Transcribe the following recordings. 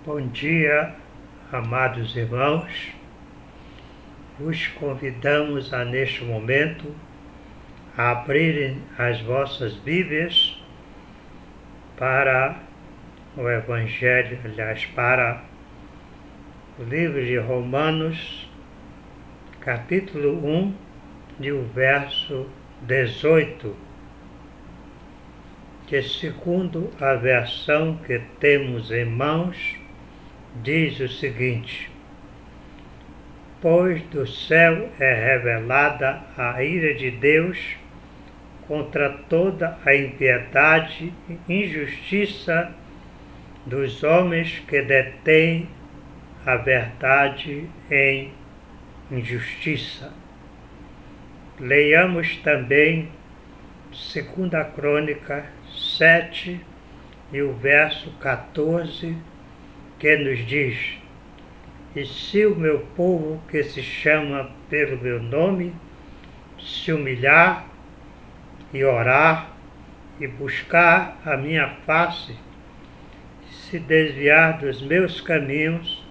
Bom dia, amados irmãos. Os convidamos neste momento a abrirem as vossas Bíblias para o Evangelho, para o livro de Romanos, capítulo 1, de o verso 18, que segundo a versão que temos em mãos, diz o seguinte: pois do céu é revelada a ira de Deus contra toda a impiedade e injustiça dos homens que detêm a verdade em injustiça. Leiamos também 2 Crônica 7 e o verso 14, que nos diz: e se o meu povo, que se chama pelo meu nome, se humilhar e orar e buscar a minha face, se desviar dos meus caminhos,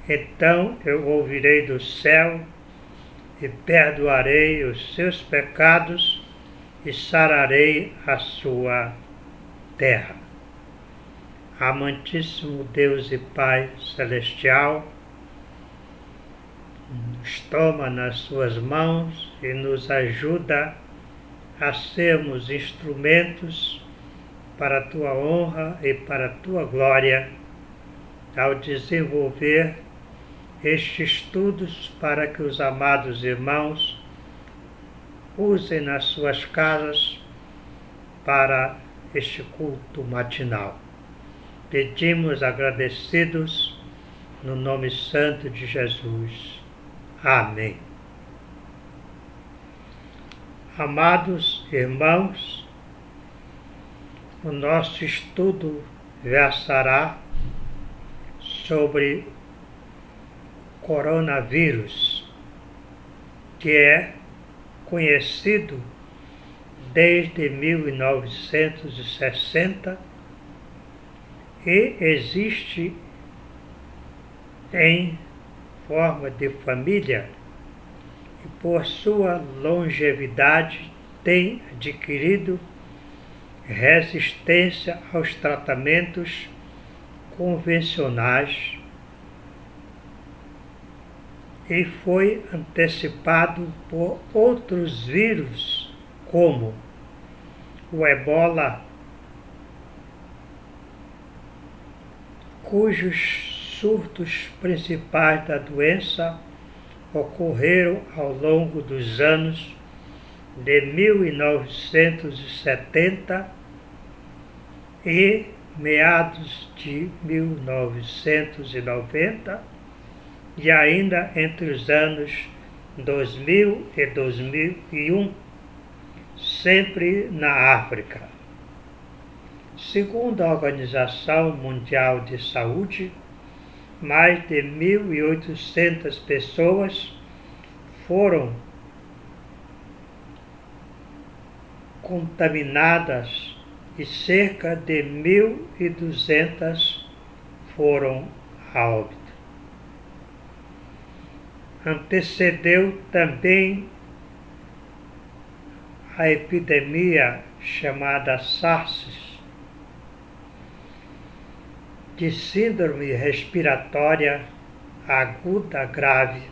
então eu ouvirei do céu e perdoarei os seus pecados e sararei a sua terra. Amantíssimo Deus e Pai Celestial, nos toma nas suas mãos e nos ajuda a sermos instrumentos para a tua honra e para a tua glória, ao desenvolver estes estudos para que os amados irmãos usem nas suas casas para este culto matinal. Pedimos agradecidos no nome santo de Jesus. Amém. Amados irmãos, o nosso estudo versará sobre coronavírus, que é conhecido desde 1960 e existe em forma de família e por sua longevidade tem adquirido resistência aos tratamentos convencionais e foi antecipado por outros vírus como o Ebola, cujos surtos principais da doença ocorreram ao longo dos anos de 1970 e meados de 1990 e ainda entre os anos 2000 e 2001, sempre na África. Segundo a Organização Mundial de Saúde, mais de 1.800 pessoas foram contaminadas e cerca de 1.200 foram a óbito. Antecedeu também a epidemia chamada SARS, de síndrome respiratória aguda grave,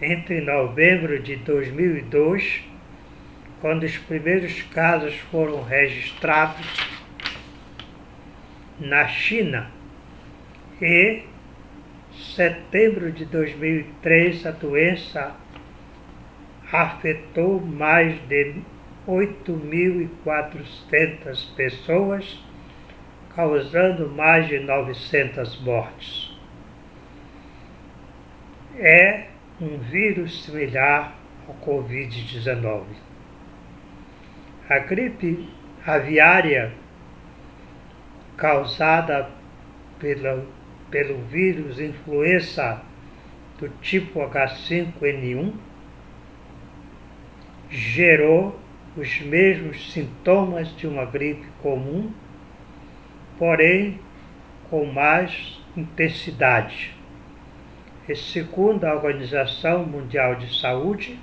entre novembro de 2002, quando os primeiros casos foram registrados na China, e setembro de 2003 a doença afetou mais de 8.400 pessoas, causando mais de 900 mortes. É um vírus similar ao Covid-19. A gripe aviária, causada pelo vírus influenza do tipo H5N1, gerou os mesmos sintomas de uma gripe comum, porém com mais intensidade. E segundo a Organização Mundial de Saúde,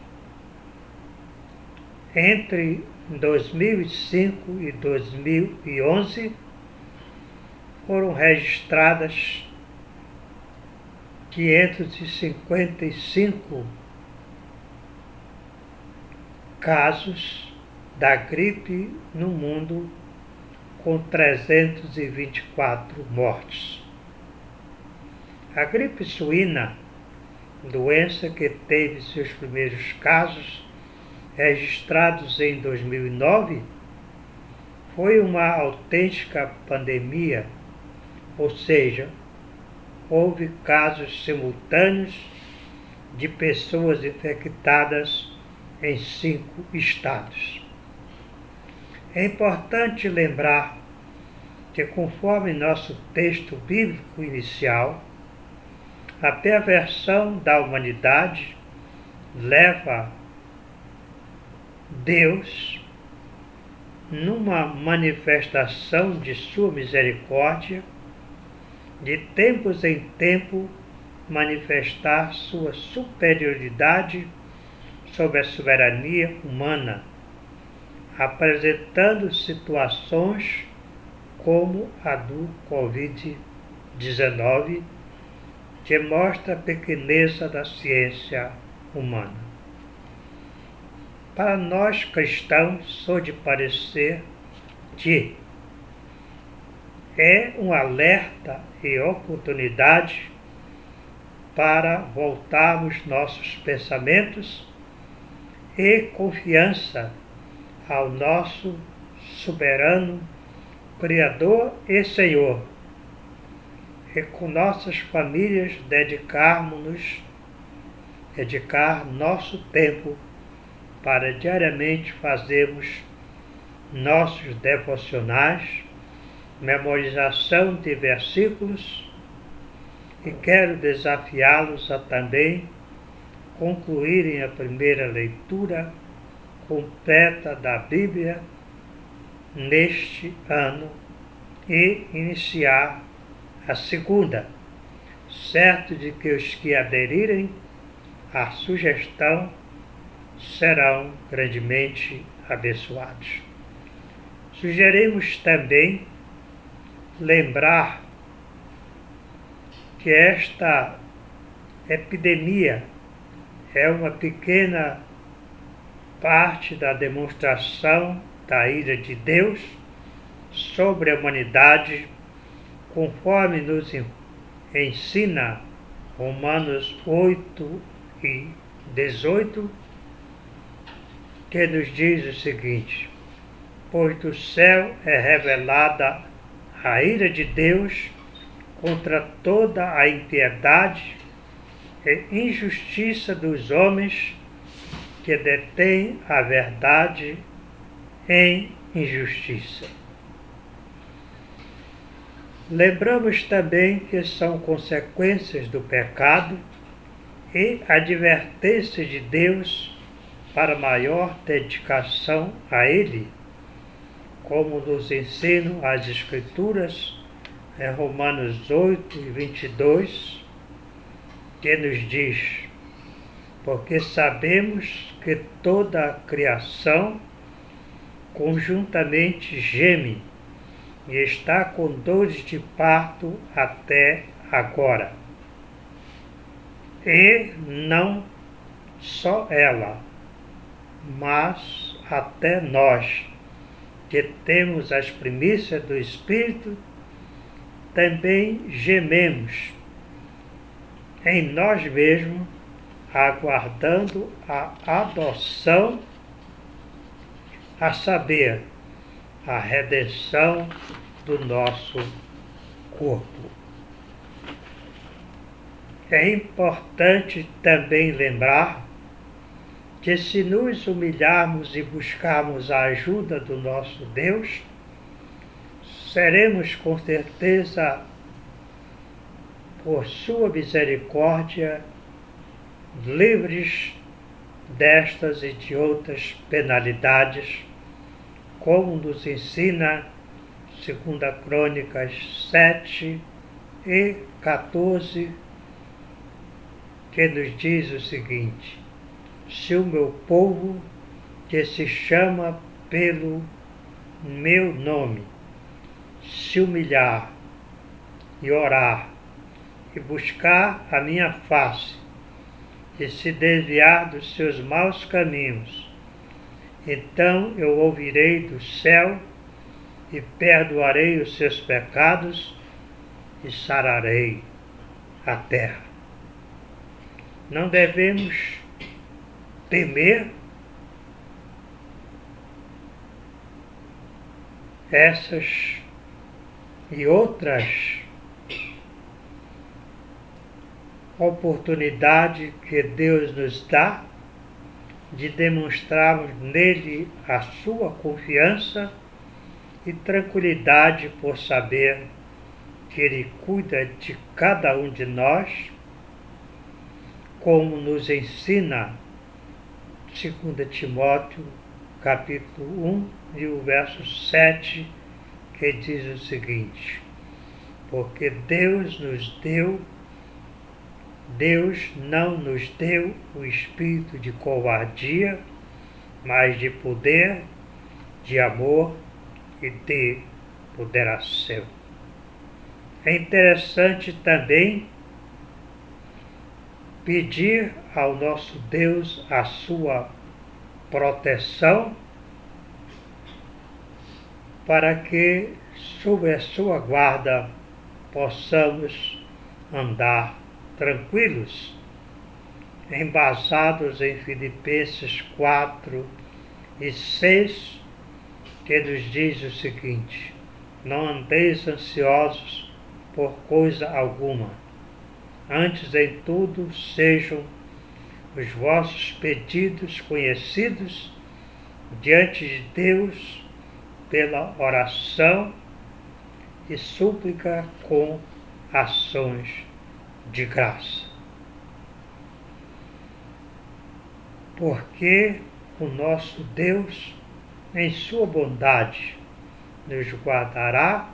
entre 2005 e 2011 foram registradas 555 casos da gripe no mundo, com 324 mortes. A gripe suína, doença que teve seus primeiros casos registrados em 2009, foi uma autêntica pandemia, ou seja, houve casos simultâneos de pessoas infectadas em 5 estados. É importante lembrar que, conforme nosso texto bíblico inicial, a perversão da humanidade leva Deus, numa manifestação de sua misericórdia, de tempos em tempo, manifestar sua superioridade sobre a soberania humana, apresentando situações como a do Covid-19, que mostra a pequeneza da ciência humana. Para nós cristãos, sou de parecer que é um alerta e oportunidade para voltarmos nossos pensamentos e confiança ao nosso soberano Criador e Senhor, e com nossas famílias dedicar nosso tempo para diariamente fazermos nossos devocionais, memorização de versículos, e quero desafiá-los a também concluírem a primeira leitura completa da Bíblia neste ano e iniciar a segunda, certo de que os que aderirem à sugestão serão grandemente abençoados. Sugerimos também lembrar que esta epidemia é uma pequena parte da demonstração da ira de Deus sobre a humanidade, conforme nos ensina Romanos 8 e 18, que nos diz o seguinte: pois do céu é revelada a ira de Deus contra toda a impiedade e injustiça dos homens que detêm a verdade em injustiça. Lembramos também que são consequências do pecado e advertências de Deus para maior dedicação a Ele, como nos ensinam as Escrituras em Romanos 8 e 22, que nos diz: porque sabemos que toda a criação conjuntamente geme e está com dores de parto até agora. E não só ela, mas até nós, que temos as primícias do Espírito, também gememos em nós mesmos, aguardando a adoção, a saber, a redenção do nosso corpo. É importante também lembrar que, se nos humilharmos e buscarmos a ajuda do nosso Deus, seremos com certeza, por sua misericórdia, livres destas e de outras penalidades, como nos ensina 2 Crônicas 7, e 14, que nos diz o seguinte: se o meu povo, que se chama pelo meu nome, se humilhar e orar e buscar a minha face e se desviar dos seus maus caminhos, então eu ouvirei do céu e perdoarei os seus pecados e sararei a terra. Não devemos temer essas e outras oportunidades que Deus nos dá de demonstrarmos nele a sua confiança e tranquilidade por saber que Ele cuida de cada um de nós, como nos ensina 2 Timóteo, capítulo 1, e o verso 7, que diz o seguinte: porque Deus não nos deu o espírito de covardia, mas de poder, de amor e de moderação. É interessante também pedir ao nosso Deus a sua proteção para que, sob a sua guarda, possamos andar tranquilos, embasados em Filipenses 4 e 6, que nos diz o seguinte: não andeis ansiosos por coisa alguma, antes em tudo sejam os vossos pedidos conhecidos diante de Deus pela oração e súplica com ações de graça. Porque o nosso Deus, em sua bondade, nos guardará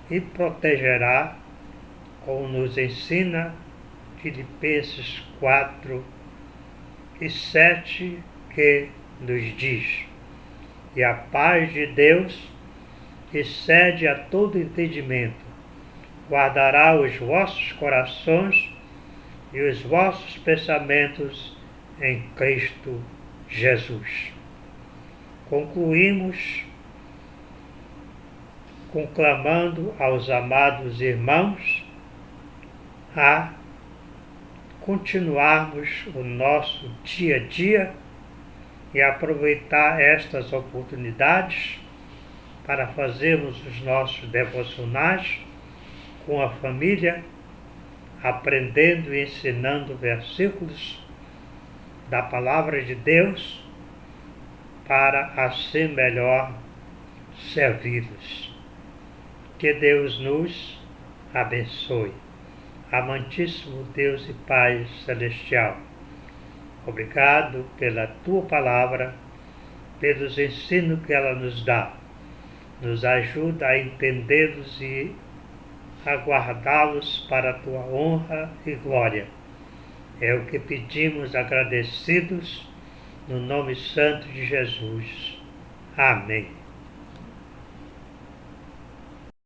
e protegerá, como nos ensina Filipenses 4 e 7, que nos diz: e a paz de Deus, que excede a todo entendimento, guardará os vossos corações e os vossos pensamentos em Cristo Jesus. Concluímos conclamando aos amados irmãos a continuarmos o nosso dia a dia e aproveitar estas oportunidades para fazermos os nossos devocionais com a família, aprendendo e ensinando versículos da Palavra de Deus para assim melhor servi-los. Que Deus nos abençoe. Amantíssimo Deus e Pai Celestial, obrigado pela Tua Palavra, pelos ensinos que ela nos dá. Nos ajuda a entendê-los e a guardá-los para a Tua honra e glória. É o que pedimos agradecidos no nome santo de Jesus. Amém.